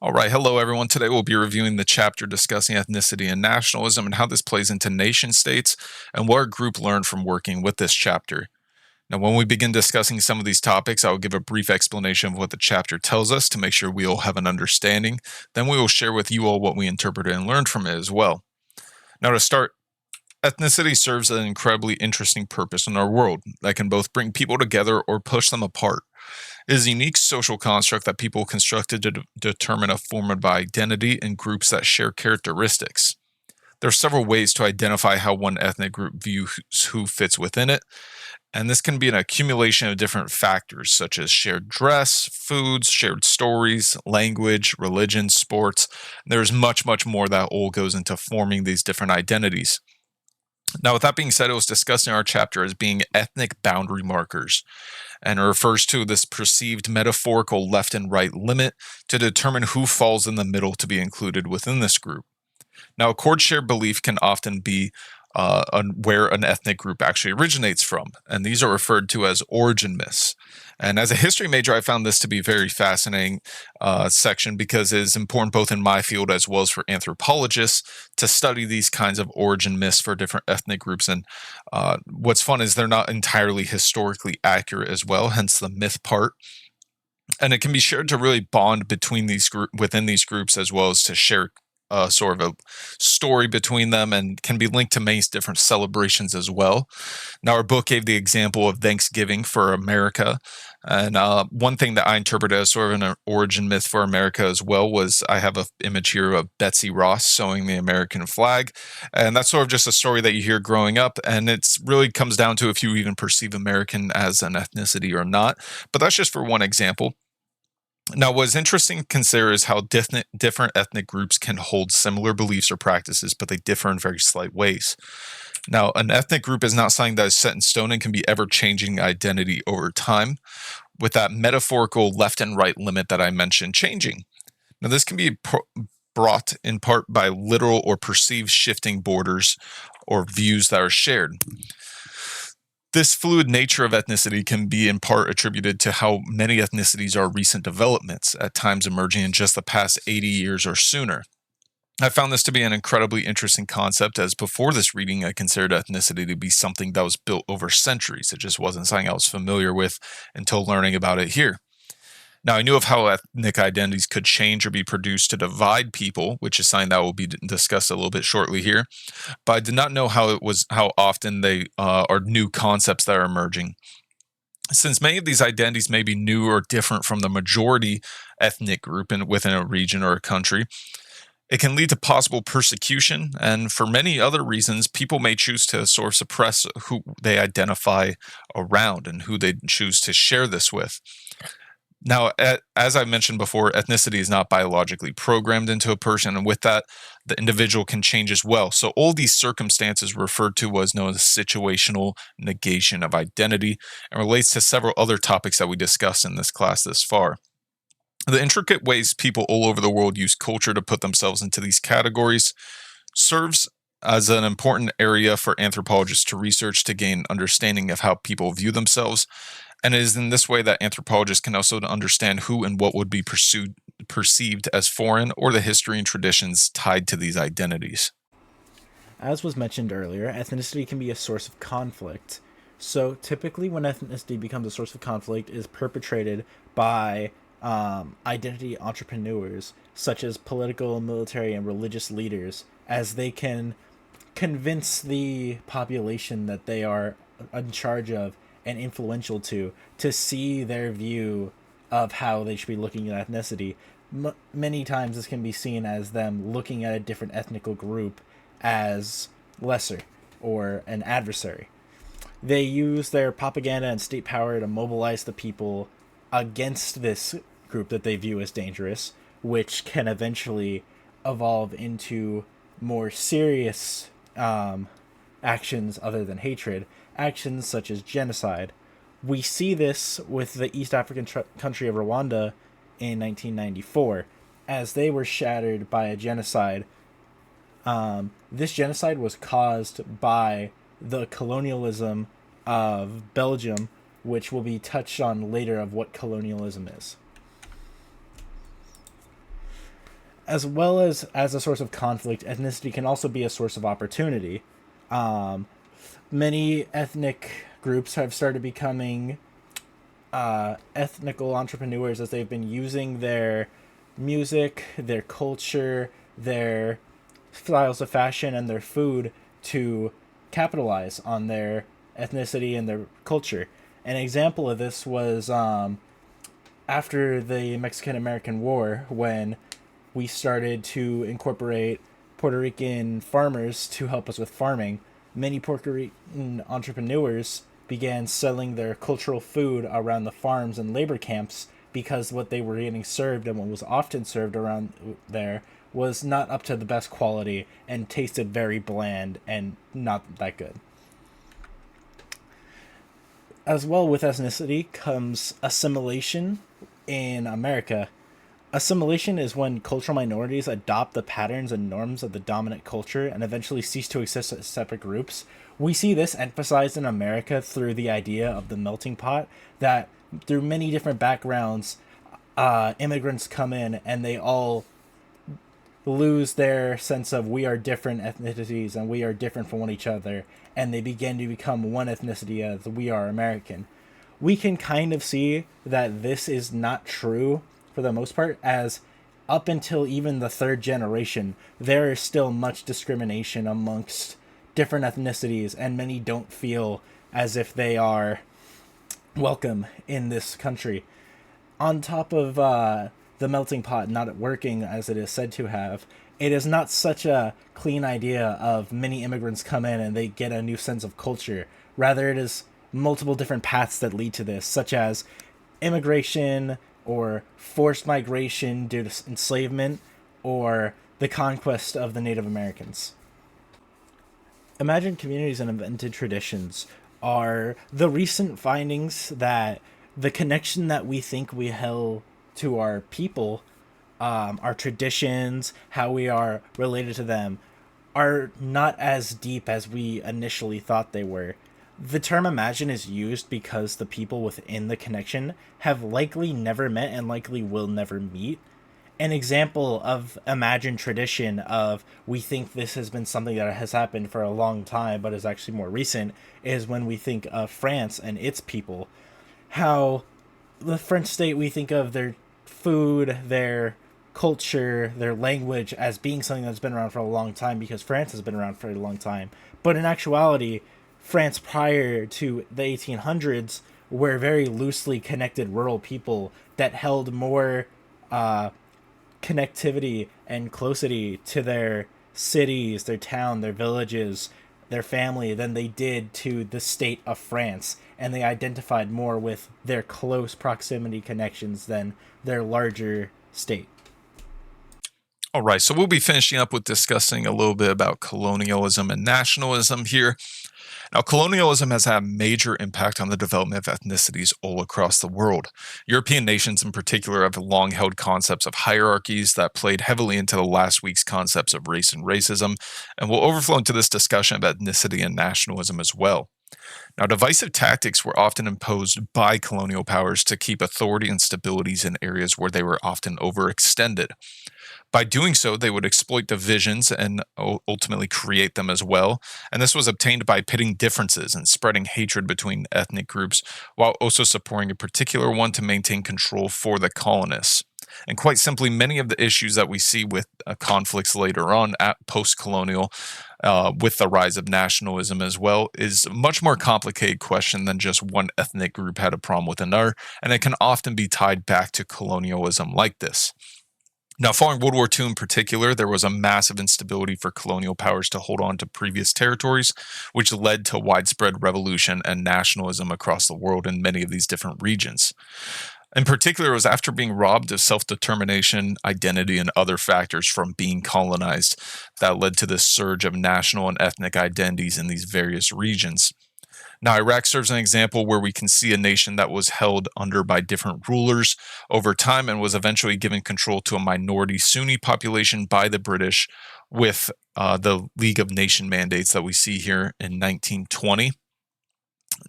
All right, hello everyone. Today we'll be reviewing the chapter discussing ethnicity and nationalism and how this plays into nation states and what our group learned from working with this chapter. Now, when we begin discussing some of these topics, I will give a brief explanation of what the chapter tells us to make sure we all have an understanding. Then we will share with you all what we interpreted and learned from it as well. Now, to start, ethnicity serves an incredibly interesting purpose in our world that can both bring people together or push them apart. It is a unique social construct that people constructed to determine a form of identity in groups that share characteristics. There are several ways to identify how one ethnic group views who fits within it, and this can be an accumulation of different factors such as shared dress, foods, shared stories, language, religion, sports. There's much more that all goes into forming these different identities. Now, with that being said, it was discussed in our chapter as being ethnic boundary markers, and it refers to this perceived metaphorical left and right limit to determine who falls in the middle to be included within this group. Now, a core shared belief can often be where an ethnic group actually originates from, and these are referred to as origin myths. And as a history major, I found this to be a very fascinating section because it is important both in my field as well as for anthropologists to study these kinds of origin myths for different ethnic groups. And what's fun is they're not entirely historically accurate as well, hence the myth part. And it can be shared to really bond between within these groups as well as to share sort of a story between them and can be linked to many different celebrations as well. Now, our book gave the example of Thanksgiving for America. And one thing that I interpreted as sort of an origin myth for America as well was I have an image here of Betsy Ross sewing the American flag. And that's sort of just a story that you hear growing up. And it's really comes down to if you even perceive American as an ethnicity or not. But that's just for one example. Now, what's interesting to consider is how different ethnic groups can hold similar beliefs or practices, but they differ in very slight ways. Now, an ethnic group is not something that is set in stone and can be ever changing identity over time, with that metaphorical left and right limit that I mentioned changing. Now, this can be brought in part by literal or perceived shifting borders or views that are shared. This fluid nature of ethnicity can be in part attributed to how many ethnicities are recent developments, at times emerging in just the past 80 years or sooner. I found this to be an incredibly interesting concept, as before this reading, I considered ethnicity to be something that was built over centuries. It just wasn't something I was familiar with until learning about it here. Now, I knew of how ethnic identities could change or be produced to divide people, which is something that will be discussed a little bit shortly here. But I did not know how often they are new concepts that are emerging. Since many of these identities may be new or different from the majority ethnic group within a region or a country, it can lead to possible persecution, and for many other reasons, people may choose to sort of suppress who they identify around and who they choose to share this with. Now, as I mentioned before, ethnicity is not biologically programmed into a person, and with that, the individual can change as well. So, all these circumstances referred to was known as situational negation of identity and relates to several other topics that we discussed in this class this far. The intricate ways people all over the world use culture to put themselves into these categories serves as an important area for anthropologists to research to gain understanding of how people view themselves. And it is in this way that anthropologists can also understand who and what would be perceived as foreign or the history and traditions tied to these identities. As was mentioned earlier, ethnicity can be a source of conflict. So typically, when ethnicity becomes a source of conflict, is perpetrated by identity entrepreneurs, such as political, military, and religious leaders, as they can convince the population that they are in charge of and influential to see their view of how they should be looking at ethnicity. Many times this can be seen as them looking at a different ethnical group as lesser or an adversary. They use their propaganda and state power to mobilize the people against this group that they view as dangerous, which can eventually evolve into more serious actions other than hatred, actions such as genocide. We see this with the East African country of Rwanda in 1994, as they were shattered by a genocide. This genocide was caused by the colonialism of Belgium, which will be touched on later of what colonialism is. as well as a source of conflict, ethnicity can also be a source of opportunity. Um, Many ethnic groups have started becoming ethnical entrepreneurs as they've been using their music, their culture, their styles of fashion, and their food to capitalize on their ethnicity and their culture. An example of this was after the Mexican American War, when we started to incorporate Puerto Rican farmers to help us with farming. Many Puerto Rican entrepreneurs began selling their cultural food around the farms and labor camps because what they were getting served and what was often served around there was not up to the best quality and tasted very bland and not that good. As well, with ethnicity comes assimilation in America. Assimilation is when cultural minorities adopt the patterns and norms of the dominant culture and eventually cease to exist as separate groups. We see this emphasized in America through the idea of the melting pot, that through many different backgrounds, immigrants come in and they all lose their sense of we are different ethnicities and we are different from one each other, and they begin to become one ethnicity as we are American. We can kind of see that this is not true for the most part, as up until even the third generation, there is still much discrimination amongst different ethnicities, and many don't feel as if they are welcome in this country. On top of the melting pot not working as it is said to have, it is not such a clean idea of many immigrants come in and they get a new sense of culture. Rather, it is multiple different paths that lead to this, such as immigration or forced migration due to enslavement or the conquest of the Native Americans. Imagined communities and invented traditions are the recent findings that the connection that we think we held to our people, our traditions, how we are related to them, are not as deep as we initially thought they were. The term imagine is used because the people within the connection have likely never met and likely will never meet. An example of imagined tradition of we think this has been something that has happened for a long time but is actually more recent is when we think of France and its people. How the French state, we think of their food, their culture, their language as being something that's been around for a long time because France has been around for a long time. But in actuality, France prior to the 1800s were very loosely connected rural people that held more connectivity and closity to their cities, their town, their villages, their family than they did to the state of France. And they identified more with their close proximity connections than their larger state. All right, so we'll be finishing up with discussing a little bit about colonialism and nationalism here. Now, colonialism has had a major impact on the development of ethnicities all across the world. European nations, in particular, have long held concepts of hierarchies that played heavily into the last week's concepts of race and racism, and will overflow into this discussion of ethnicity and nationalism as well. Now, divisive tactics were often imposed by colonial powers to keep authority and stabilities in areas where they were often overextended. By doing so, they would exploit divisions and ultimately create them as well. And this was obtained by pitting differences and spreading hatred between ethnic groups, while also supporting a particular one to maintain control for the colonists. And quite simply, many of the issues that we see with conflicts later on at post colonial, with the rise of nationalism as well, is a much more complicated question than just one ethnic group had a problem with another. And it can often be tied back to colonialism like this. Now, following World War II in particular, there was a massive instability for colonial powers to hold on to previous territories, which led to widespread revolution and nationalism across the world in many of these different regions. In particular, it was after being robbed of self determination, identity, and other factors from being colonized that led to this surge of national and ethnic identities in these various regions. Now, Iraq serves an example where we can see a nation that was held under by different rulers over time and was eventually given control to a minority Sunni population by the British with the League of Nation mandates that we see here in 1920.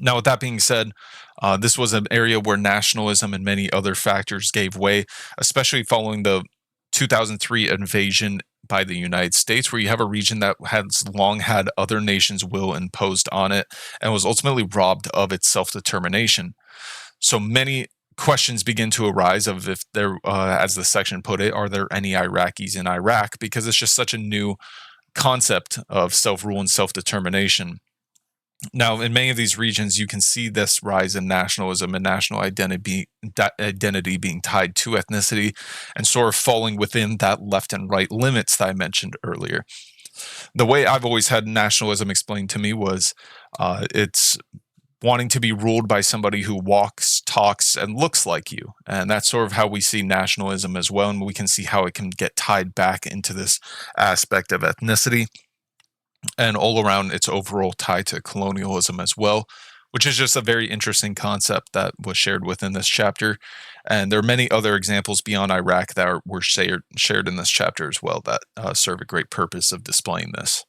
Now, with that being said, this was an area where nationalism and many other factors gave way, especially following the 2003 invasion by the United States, where you have a region that has long had other nations' will imposed on it and was ultimately robbed of its self-determination. So many questions begin to arise of if there, as the section put it, are there any Iraqis in Iraq? Because it's just such a new concept of self-rule and self-determination. Now, in many of these regions, you can see this rise in nationalism and national identity being tied to ethnicity and sort of falling within that left and right limits that I mentioned earlier. The way I've always had nationalism explained to me was it's wanting to be ruled by somebody who walks, talks, and looks like you. And that's sort of how we see nationalism as well. And we can see how it can get tied back into this aspect of ethnicity and all around its overall tie to colonialism as well, which is just a very interesting concept that was shared within this chapter. And there are many other examples beyond Iraq that were shared in this chapter as well that serve a great purpose of displaying this.